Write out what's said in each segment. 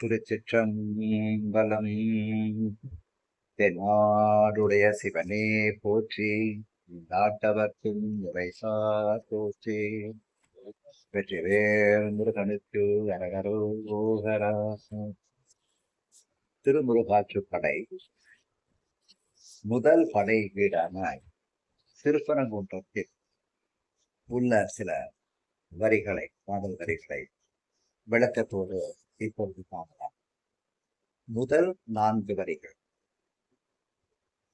திருச்சிற்றம்பலம். தென்னாடுடைய சிவனே போற்றி, நாட்டவர்க்கும் இறைசா போற்றி. வெற்றிவேல் முருகனுக்கு அரகரோகரா. திருமுருகாற்றுப்படை முதல் படை வீடான திருப்பரங்குன்றத்தில் உள்ள சில வரிகளை, பாடல் வரிகளை விளக்கத்தோடு இப்பொழுது காணலாம். முதல் 4 வரிகள்.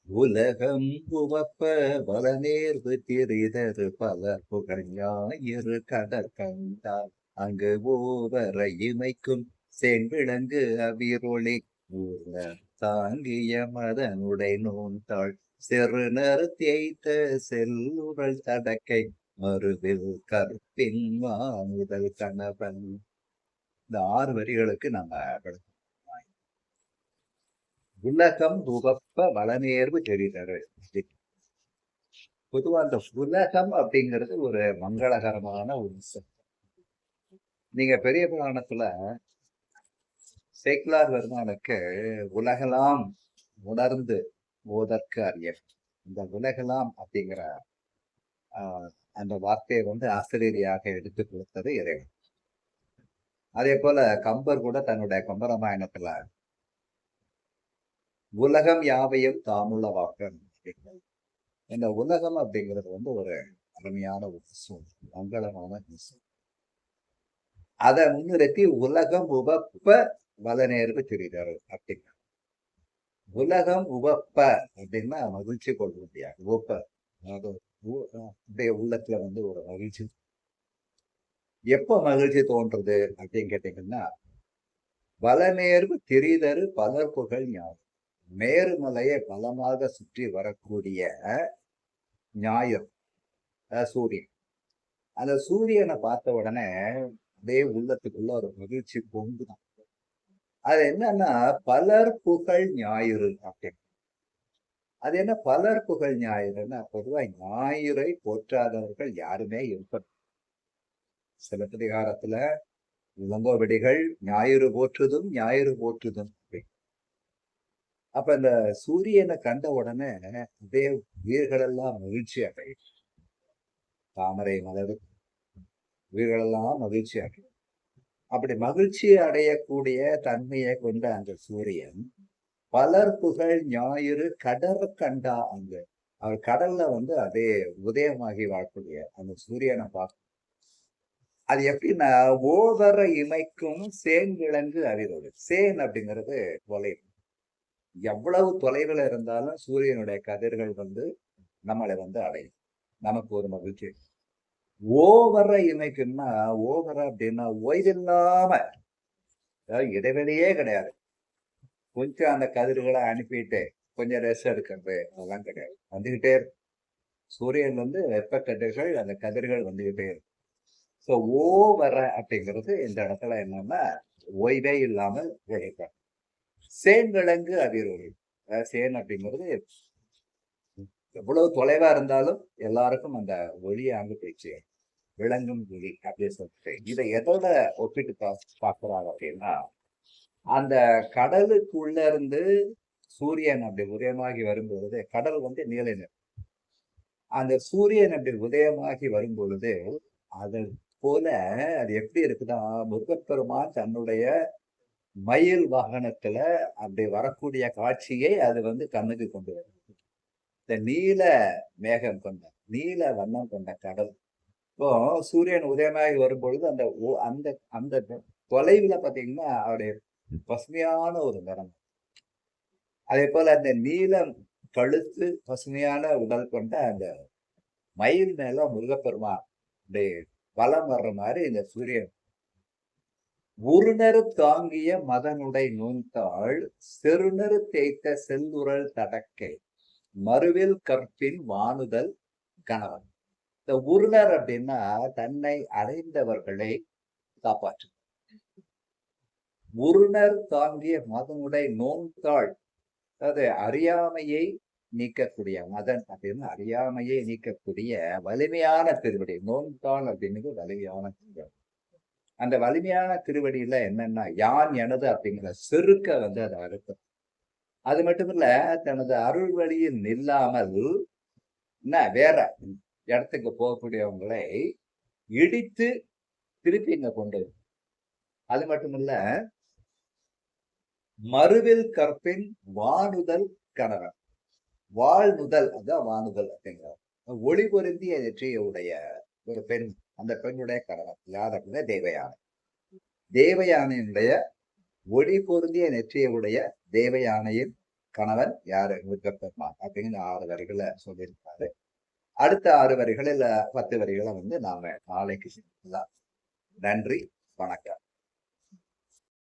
உலகம் உவப்ப வளநேர்வு திரிதரு பல புகழாயிரு கடற்கண்டால் அங்கு ஓவர இமைக்கும் சென்விளங்கு அவிரொளி ஊர்ல தாங்கிய மதனுடை நோந்தாள் செருநர் தேய்த்த செல்லுரல் தடக்கை மறுவில் கற்பின் முதல் கணவன். இந்த 6 வரிகளுக்கு நம்ம உலகம் உகப்ப வளநேர்வு தெரிதரு. பொதுவா அந்த உலகம் அப்படிங்கிறது ஒரு மங்களகரமான ஒரு விஷயம். நீங்க பெரிய புராணத்துல சேக்கிலார் பெருமானுக்கு உலகலாம் உணர்ந்து ஓதற்கு அறிய, இந்த உலகலாம் அப்படிங்கிற அந்த வார்த்தையை ஆசிரியராக எடுத்து கொடுத்தது இறைவன். அதே போல கம்பர் கூட தன்னுடைய கம்பராமாயணத்துல உலகம் யாவையும் தாமுள்ளவாக்கம். இந்த உலகம் அப்படிங்கிறது ஒரு அருமையான ஒரு விஷயம், மங்களமான விஷயம். அதை முன்னிறுத்தி உலகம் உவப்ப வளநேர்வு தெரிகிறாரு அப்படிங்க. உலகம் உவப்ப அப்படின்னா மகிழ்ச்சி கொள்ள முடியாது. உவப்ப அப்படியே உள்ளத்துல ஒரு மகிழ்ச்சி. எப்ப மகிழ்ச்சி தோன்றுறது அப்படின்னு கேட்டீங்கன்னா, வளநேர்வு திரிதரு பலர் புகழ் ஞாபகம். மேருமலையை பலமாக சுற்றி வரக்கூடிய ஞாயிறு, சூரியன். அந்த சூரியனை பார்த்த உடனே அப்படியே உள்ளத்துக்குள்ள ஒரு மகிழ்ச்சி பொங்குதான். அது என்னன்னா பலர் புகழ் ஞாயிறு அப்படின்னு. அது என்ன பலர் புகழ் ஞாயிறுன்னா, பொதுவா ஞாயிறை போற்றாதவர்கள் யாருமே இருப்பது. சிலப்பதிகாரத்துல இளங்கோவடிகள் ஞாயிறு போற்றுதும் ஞாயிறு போற்றுதும். அப்ப இந்த சூரியனை கண்ட உடனே அப்படியே உயிர்களெல்லாம் மகிழ்ச்சி அடையும். தாமரை மலர் உயிர்களெல்லாம் மகிழ்ச்சி அடையும். அப்படி மகிழ்ச்சி அடையக்கூடிய தன்மையை கொண்ட அந்த சூரியன் பலர் புகழ் ஞாயிறு கடற்கண்டா. அங்கு அவர் கடல்ல அதே உதயமாகி வாழக்கூடிய அந்த சூரியனை பார்க்கும். அது எப்படின்னா, ஓவர இமைக்கும் சேன் விலங்கு அறிவது. சேன் அப்படிங்கிறது தொலைவு. எவ்வளவு தொலைவில் இருந்தாலும் சூரியனுடைய கதிர்கள் நம்மளை அடையும். நமக்கு ஒரு மகிழ்ச்சி. ஓவர இமைக்குன்னா, ஓவர அப்படின்னா ஓய்வில்லாம, இடைவெளியே கிடையாது. கொஞ்சம் அந்த கதிர்களை அனுப்பிட்டு கொஞ்சம் ரெஸ்ட் எடுக்கிறது அதெல்லாம் கிடையாது. வந்துகிட்டே இருக்கும். சூரியன் வெப்ப கதிர்கள், அந்த கதிர்கள் வந்துகிட்டே இருக்கும். ஸோ ஓவர அப்படிங்கிறது இந்த இடத்துல என்னன்னா ஓய்வே இல்லாமல் உழைப்பார். சேன் விலங்கு அதிரொலி. சேன் அப்படிங்கிறது எவ்வளவு தொலைவா இருந்தாலும் எல்லாருக்கும் அந்த ஒளியை போயிடுச்சு. விளங்கும் ஒளி அப்படின்னு சொல்லிட்டு இதை எதோட ஒப்பிட்டு பார்க்கிறாங்க அப்படின்னா, அந்த கடலுக்குள்ள இருந்து சூரியன் அப்படி உதயமாகி வரும்பொழுது கடல் நீல நிறம். அந்த சூரியன் அப்படி உதயமாகி வரும் பொழுது அது போல அது எப்படி இருக்குதா, முருகப்பெருமான் தன்னுடைய மயில் வாகனத்துல அப்படி வரக்கூடிய காட்சியை அது கண்ணுக்கு கொண்டு வருது. இந்த நீல மேகம் கொண்ட, நீல வண்ணம் கொண்ட கடல். இப்போ சூரியன் உதயமாகி வரும் பொழுது அந்த அந்த அந்த தொலைவுல பாத்தீங்கன்னா அவருடைய பசுமையான ஒரு நிறம். அதே போல அந்த நீலம் கழுத்து பசுமையான உடல் கொண்ட அந்த மயில் மேல முருகப்பெருமான் அப்படியே வலம் வர்ற மாதிரி இந்த சூரியன். உருணரு தாங்கிய மதனுடை நூந்தாள் செருணரு தேய்த்த செல்லுரல் தடக்கை மறுவில் கற்பின் வானுதல் கணவன். இந்த உருணர் அப்படின்னா தன்னை அடைந்தவர்களை காப்பாற்று. உருணர் தாங்கிய மதனுடை நோந்தாள், அதாவது அறியாமையை நீக்கக்கூடிய மதன் அப்படின்னு அறியாமையை நீக்கக்கூடிய வலிமையான திருவடி. நோந்தாள் அப்படின்னு வலிமையான திருவடி. அந்த வலிமையான திருவடியில என்னன்னா யான் எனது அப்படிங்கிற செருக்க வந்து அதை அறுக்கும். அது மட்டும் இல்ல, தனது அருள் வழியில் நில்லாமல் என்ன வேற இடத்துக்கு போகக்கூடியவங்களை இடித்து திருப்பி இங்க கொண்டு வரும். அது மட்டும் இல்ல, மறுவில் கற்பின் வானுதல் கணவன். வாழ்நுதல் அதான் வானுதல் அப்படிங்கிறார். ஒளி பொருந்திய நெற்றியை உடைய ஒரு பெண், அந்த பெண்ணுடைய கணவன் யார் அப்படின்னா தேவயானை. தேவயானையினுடைய ஒளி பொருந்திய நெற்றியை உடைய தேவயானையின் கணவன் யாரு? முருகப்பெருமான் அப்படின்னு 6 வரிகளை சொல்லியிருக்காரு. அடுத்த 6 வரிகள் இல்ல 10 வரிகளை வந்து நாம நாளைக்கு செஞ்சுக்கலாம். நன்றி, வணக்கம்.